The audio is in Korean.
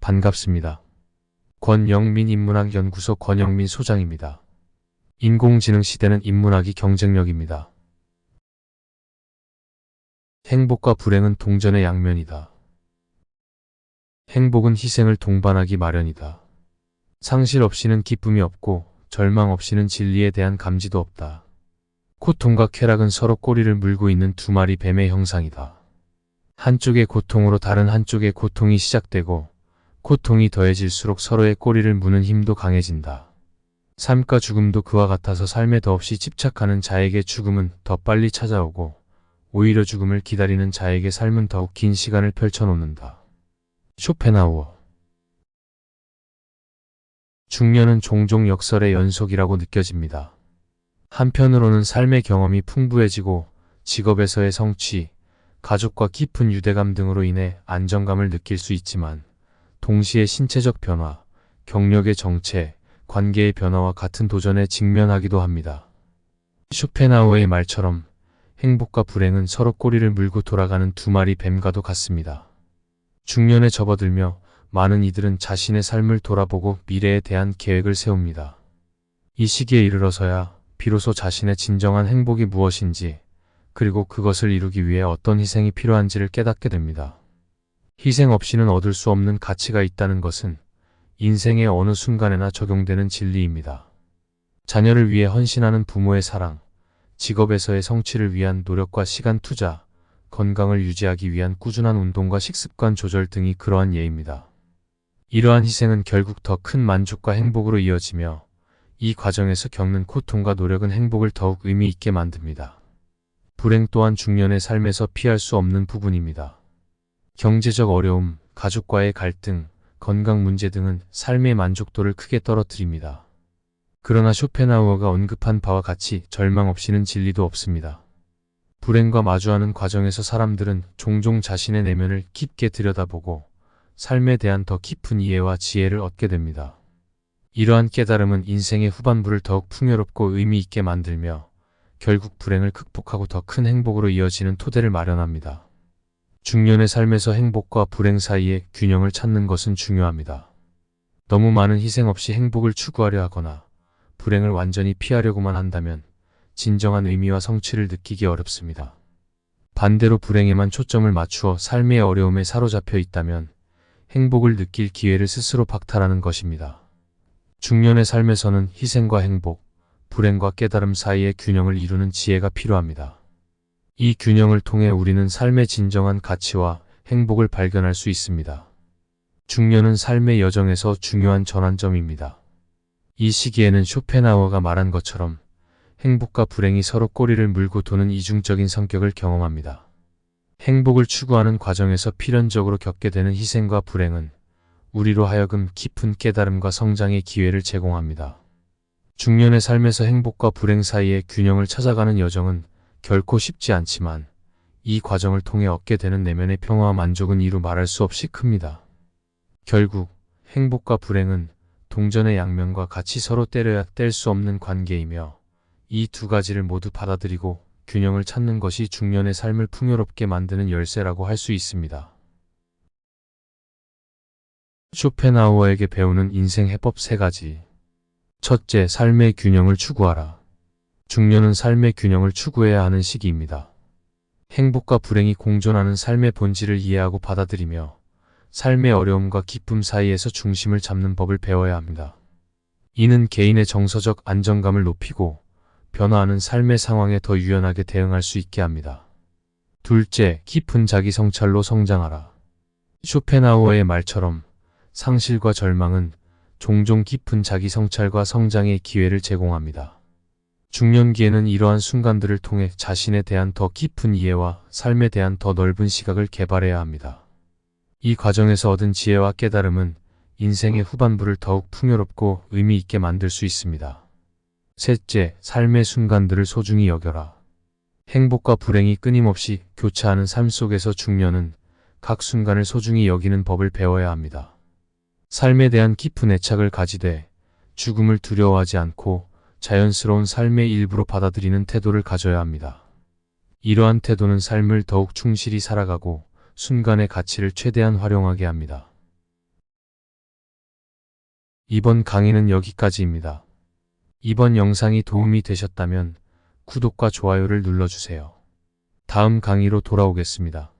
반갑습니다. 권영민 인문학연구소 권영민 소장입니다. 인공지능 시대는 인문학이 경쟁력입니다. 행복과 불행은 동전의 양면이다. 행복은 희생을 동반하기 마련이다. 상실 없이는 기쁨이 없고 절망 없이는 진리에 대한 감지도 없다. 고통과 쾌락은 서로 꼬리를 물고 있는 두 마리 뱀의 형상이다. 한쪽의 고통으로 다른 한쪽의 고통이 시작되고 고통이 더해질수록 서로의 꼬리를 무는 힘도 강해진다. 삶과 죽음도 그와 같아서 삶에 더없이 집착하는 자에게 죽음은 더 빨리 찾아오고 오히려 죽음을 기다리는 자에게 삶은 더욱 긴 시간을 펼쳐놓는다. 쇼펜하우어. 중년은 종종 역설의 연속이라고 느껴집니다. 한편으로는 삶의 경험이 풍부해지고 직업에서의 성취, 가족과 깊은 유대감 등으로 인해 안정감을 느낄 수 있지만 동시에 신체적 변화, 경력의 정체, 관계의 변화와 같은 도전에 직면하기도 합니다. 쇼펜하우어의 말처럼 행복과 불행은 서로 꼬리를 물고 돌아가는 두 마리 뱀과도 같습니다. 중년에 접어들며 많은 이들은 자신의 삶을 돌아보고 미래에 대한 계획을 세웁니다. 이 시기에 이르러서야 비로소 자신의 진정한 행복이 무엇인지 그리고 그것을 이루기 위해 어떤 희생이 필요한지를 깨닫게 됩니다. 희생 없이는 얻을 수 없는 가치가 있다는 것은 인생의 어느 순간에나 적용되는 진리입니다. 자녀를 위해 헌신하는 부모의 사랑, 직업에서의 성취를 위한 노력과 시간 투자, 건강을 유지하기 위한 꾸준한 운동과 식습관 조절 등이 그러한 예입니다. 이러한 희생은 결국 더 큰 만족과 행복으로 이어지며 이 과정에서 겪는 고통과 노력은 행복을 더욱 의미 있게 만듭니다. 불행 또한 중년의 삶에서 피할 수 없는 부분입니다. 경제적 어려움, 가족과의 갈등, 건강 문제 등은 삶의 만족도를 크게 떨어뜨립니다. 그러나 쇼펜하우어가 언급한 바와 같이 절망 없이는 진리도 없습니다. 불행과 마주하는 과정에서 사람들은 종종 자신의 내면을 깊게 들여다보고 삶에 대한 더 깊은 이해와 지혜를 얻게 됩니다. 이러한 깨달음은 인생의 후반부를 더욱 풍요롭고 의미 있게 만들며 결국 불행을 극복하고 더 큰 행복으로 이어지는 토대를 마련합니다. 중년의 삶에서 행복과 불행 사이의 균형을 찾는 것은 중요합니다. 너무 많은 희생 없이 행복을 추구하려 하거나 불행을 완전히 피하려고만 한다면 진정한 의미와 성취를 느끼기 어렵습니다. 반대로 불행에만 초점을 맞추어 삶의 어려움에 사로잡혀 있다면 행복을 느낄 기회를 스스로 박탈하는 것입니다. 중년의 삶에서는 희생과 행복, 불행과 깨달음 사이의 균형을 이루는 지혜가 필요합니다. 이 균형을 통해 우리는 삶의 진정한 가치와 행복을 발견할 수 있습니다. 중년은 삶의 여정에서 중요한 전환점입니다. 이 시기에는 쇼펜하우어가 말한 것처럼 행복과 불행이 서로 꼬리를 물고 도는 이중적인 성격을 경험합니다. 행복을 추구하는 과정에서 필연적으로 겪게 되는 희생과 불행은 우리로 하여금 깊은 깨달음과 성장의 기회를 제공합니다. 중년의 삶에서 행복과 불행 사이의 균형을 찾아가는 여정은 결코 쉽지 않지만 이 과정을 통해 얻게 되는 내면의 평화와 만족은 이루 말할 수 없이 큽니다. 결국 행복과 불행은 동전의 양면과 같이 서로 때려야 뗄 수 없는 관계이며 이 두 가지를 모두 받아들이고 균형을 찾는 것이 중년의 삶을 풍요롭게 만드는 열쇠라고 할 수 있습니다. 쇼펜하우어에게 배우는 인생 해법 3가지. 첫째, 삶의 균형을 추구하라. 중년은 삶의 균형을 추구해야 하는 시기입니다. 행복과 불행이 공존하는 삶의 본질을 이해하고 받아들이며 삶의 어려움과 기쁨 사이에서 중심을 잡는 법을 배워야 합니다. 이는 개인의 정서적 안정감을 높이고 변화하는 삶의 상황에 더 유연하게 대응할 수 있게 합니다. 둘째, 깊은 자기 성찰로 성장하라. 쇼펜하우어의 말처럼 상실과 절망은 종종 깊은 자기 성찰과 성장의 기회를 제공합니다. 중년기에는 이러한 순간들을 통해 자신에 대한 더 깊은 이해와 삶에 대한 더 넓은 시각을 개발해야 합니다. 이 과정에서 얻은 지혜와 깨달음은 인생의 후반부를 더욱 풍요롭고 의미 있게 만들 수 있습니다. 셋째, 삶의 순간들을 소중히 여겨라. 행복과 불행이 끊임없이 교차하는 삶 속에서 중년은 각 순간을 소중히 여기는 법을 배워야 합니다. 삶에 대한 깊은 애착을 가지되 죽음을 두려워하지 않고 자연스러운 삶의 일부로 받아들이는 태도를 가져야 합니다. 이러한 태도는 삶을 더욱 충실히 살아가고 순간의 가치를 최대한 활용하게 합니다. 이번 강의는 여기까지입니다. 이번 영상이 도움이 되셨다면 구독과 좋아요를 눌러주세요. 다음 강의로 돌아오겠습니다.